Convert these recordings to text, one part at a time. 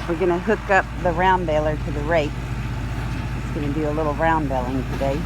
We're going to hook up the round baler to the rake. It's going to do a little round baling today.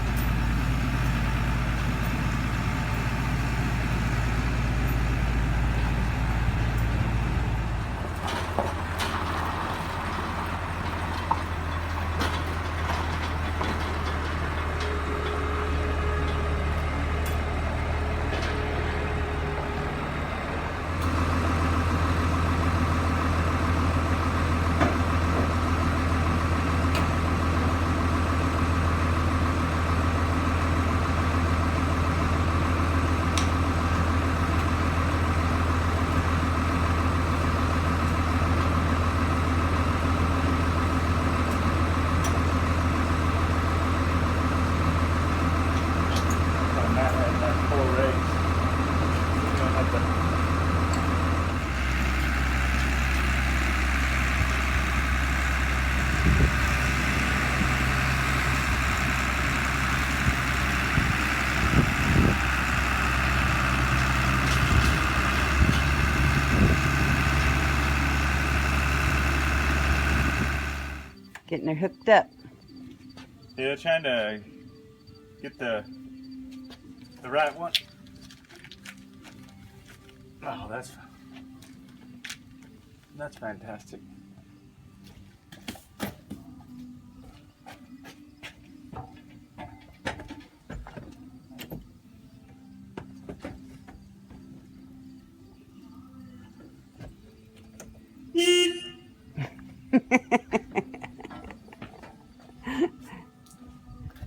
Getting her hooked up. Yeah, trying to get the right one. Oh, that's fantastic.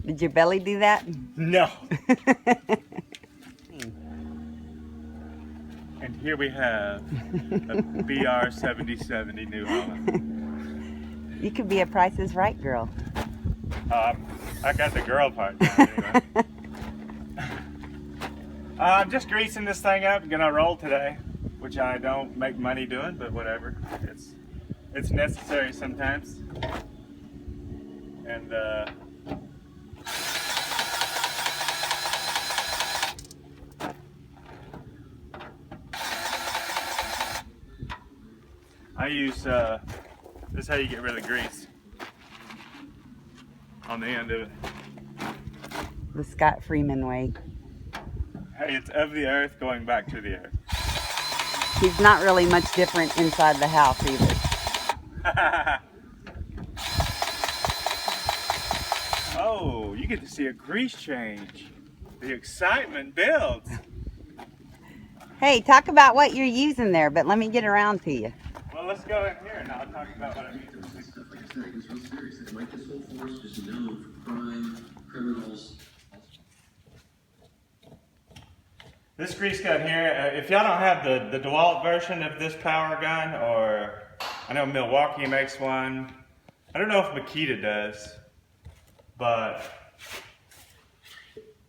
Did your belly do that? No. And here we have a BR7070 New Holland. You could be a Price is Right girl. I got the girl part now anyway. I'm just greasing this thing up, gonna roll today, which I don't make money doing, but whatever. It's necessary sometimes. And I use, this is how you get rid of grease on the end of it. The Scott Freeman way. Hey, it's of the earth going back to the earth. He's not really much different inside the house either. Oh, you get to see a grease change. The excitement builds. Hey, talk about what you're using there, but let me get around to you. Well, let's go in here and I'll talk about what I'm using. This grease gun here, if y'all don't have the DEWALT version of this power gun, or I know Milwaukee makes one. I don't know if Makita does, but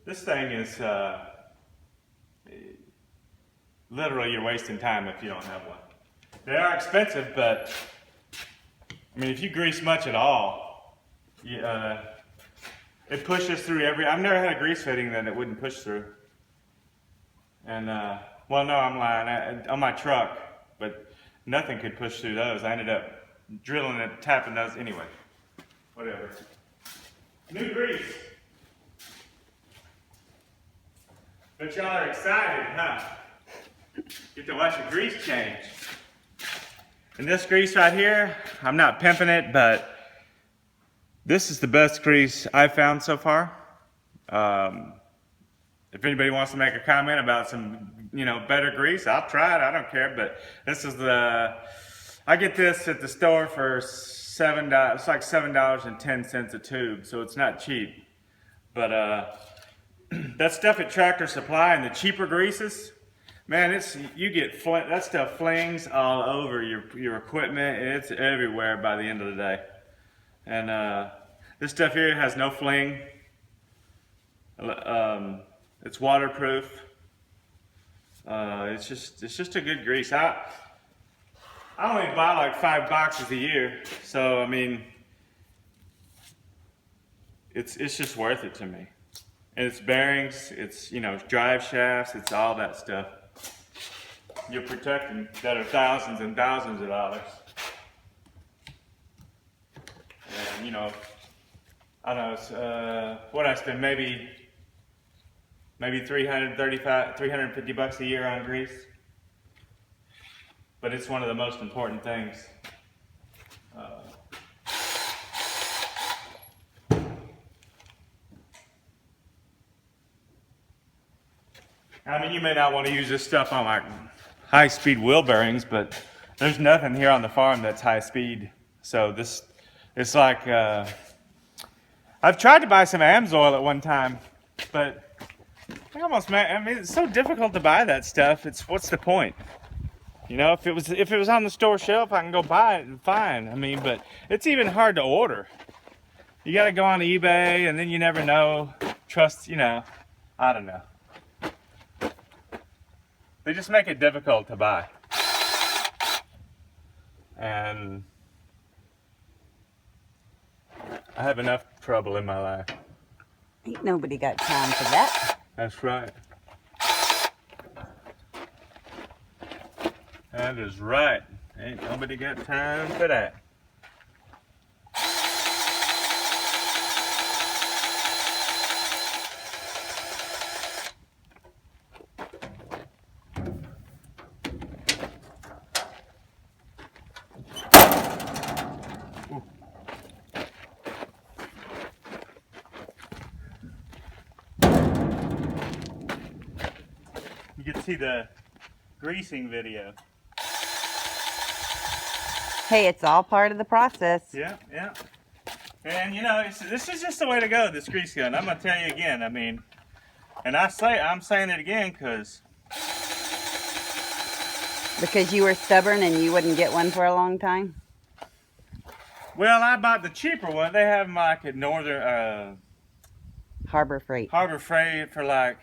this thing is literally you're wasting time if you don't have one. They are expensive, but I mean, if you grease much at all, it pushes through I've never had a grease fitting that it wouldn't push through. And, well, no, I'm lying. On my truck, but nothing could push through those. I ended up drilling and tapping those anyway. Whatever. New grease. But y'all are excited, huh? Get to watch a grease change. And this grease right here, I'm not pimping it, but this is the best grease I've found so far. If anybody wants to make a comment about some, better grease, I'll try it. I don't care. But this is I get this at the store for $7. It's like $7.10 a tube, so it's not cheap. But that stuff at Tractor Supply and the cheaper greases, man, that stuff flings all over your equipment. It's everywhere by the end of the day. And this stuff here has no fling. It's waterproof. It's just a good grease. I only buy like 5 boxes a year, so I mean, it's just worth it to me. And it's bearings, it's drive shafts, it's all that stuff. You're protecting that are thousands and thousands of dollars. And you know, I don't know, what I spend, maybe 350 bucks a year on grease. But it's one of the most important things. I mean, you may not want to use this stuff on like high-speed wheel bearings, but there's nothing here on the farm that's high speed. So this, it's like, I've tried to buy some AMSOIL at one time, but I mean, it's so difficult to buy that stuff. What's the point? You know, if it was on the store shelf, I can go buy it and fine. I mean, but it's even hard to order. You got to go on eBay, and then you never know. Trust, you know, I don't know. They just make it difficult to buy. And I have enough trouble in my life. Ain't nobody got time for that. That's right. That is right. Ain't nobody got time for that. You can see the greasing video. Hey, it's all part of the process. Yeah, yeah. And you know, this is just the way to go, this grease gun. I'm gonna tell you again, I mean, and I'm saying it again because you were stubborn and you wouldn't get one for a long time? well, I bought the cheaper one. They have them like at Northern Harbor Freight. Harbor Freight for like,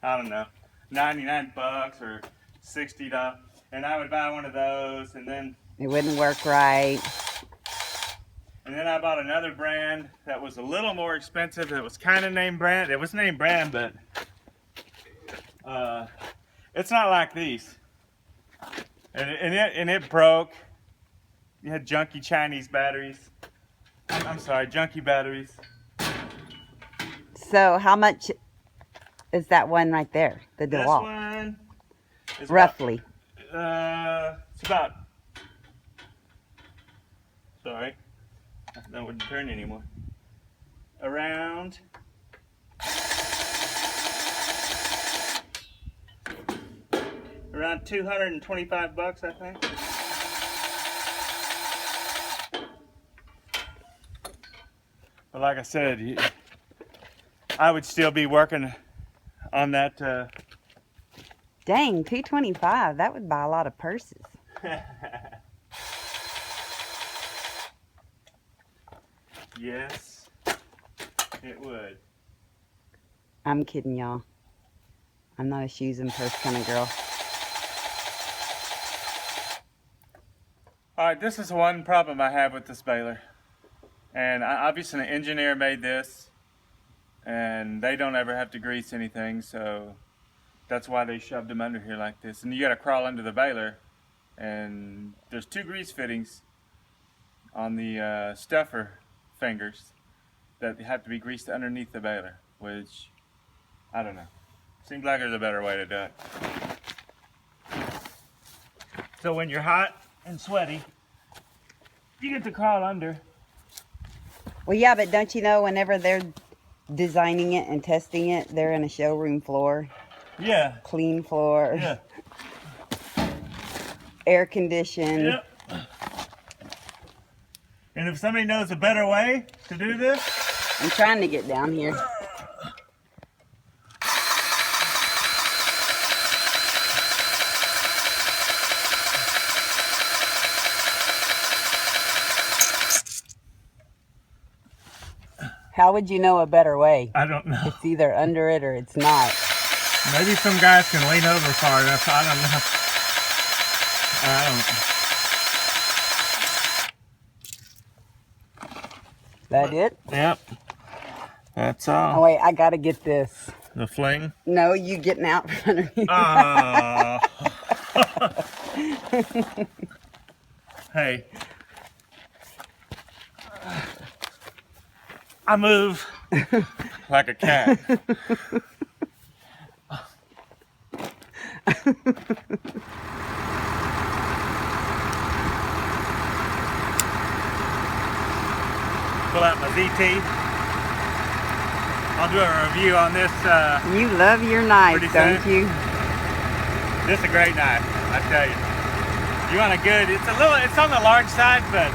I don't know, 99 bucks or $60. And I would buy one of those, and then It wouldn't work right. I bought another brand that was a little more expensive. It was kind of name brand. It was name brand, but it's not like these. And it broke. You had junky Chinese batteries. I'm sorry, junky batteries. So how much is that one right there? The This DEWALT? one is Roughly. it's about. Sorry, that wouldn't turn anymore. Around around 225 bucks, I think. But like I said, I would still be working on that. Dang, 225. That would buy a lot of purses. Yes, it would. I'm kidding, y'all. I'm not a shoes and purse kind of girl. Alright, this is one problem I have with this baler. And obviously an engineer made this, and they don't ever have to grease anything, so that's why they shoved them under here like this. And you gotta crawl under the baler, and there's two grease fittings on the stuffer fingers that have to be greased underneath the baler, which, I don't know. Seems like there's a better way to do it. So when you're hot and sweaty, you get to crawl under. Well, yeah, but don't you know whenever they're designing it and testing it, they're in a showroom floor. Yeah. Clean floor. Yeah. Air conditioned. Yep. And if somebody knows a better way to do this, I'm trying to get down here. How would you know a better way? I don't know. It's either under it or it's not. Maybe some guys can lean over far enough. I don't know. That it? Yep. That's Oh all. wait, I gotta get this. The fling. No, you getting out from underneath. Oh. Hey. I move like a cat. Pull out my ZT. I'll do a review on this. You love your knife, Pretty don't soon. you? This is a great knife, I tell you. You want a good, it's on the large side, but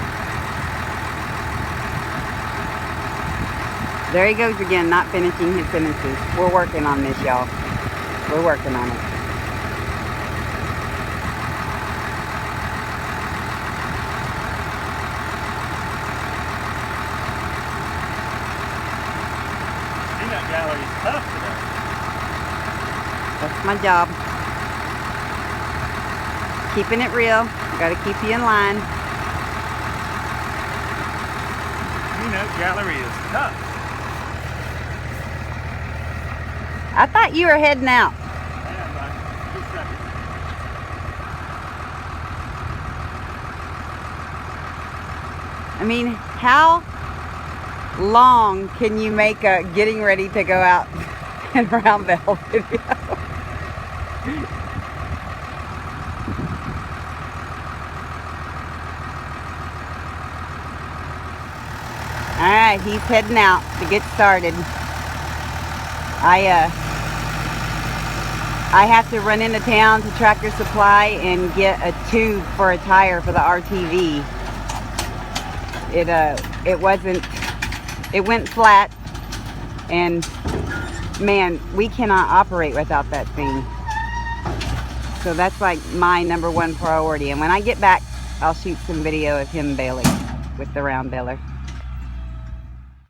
There he goes again, not finishing his sentences. We're working on this, y'all. We're working on it. peanut gallery's tough today. That's my job. Keeping it real. Gotta keep you in line. Peanut gallery is tough. I thought you were heading out. Man, like 2 seconds. I mean, how long can you make a getting ready to go out and around Bell video? Alright, he's heading out to get started. I have to run into town to Tractor Supply and get a tube for a tire for the RTV. It went flat, and man, we cannot operate without that thing. So that's like my #1 priority. And when I get back, I'll shoot some video of him baling with the round baler.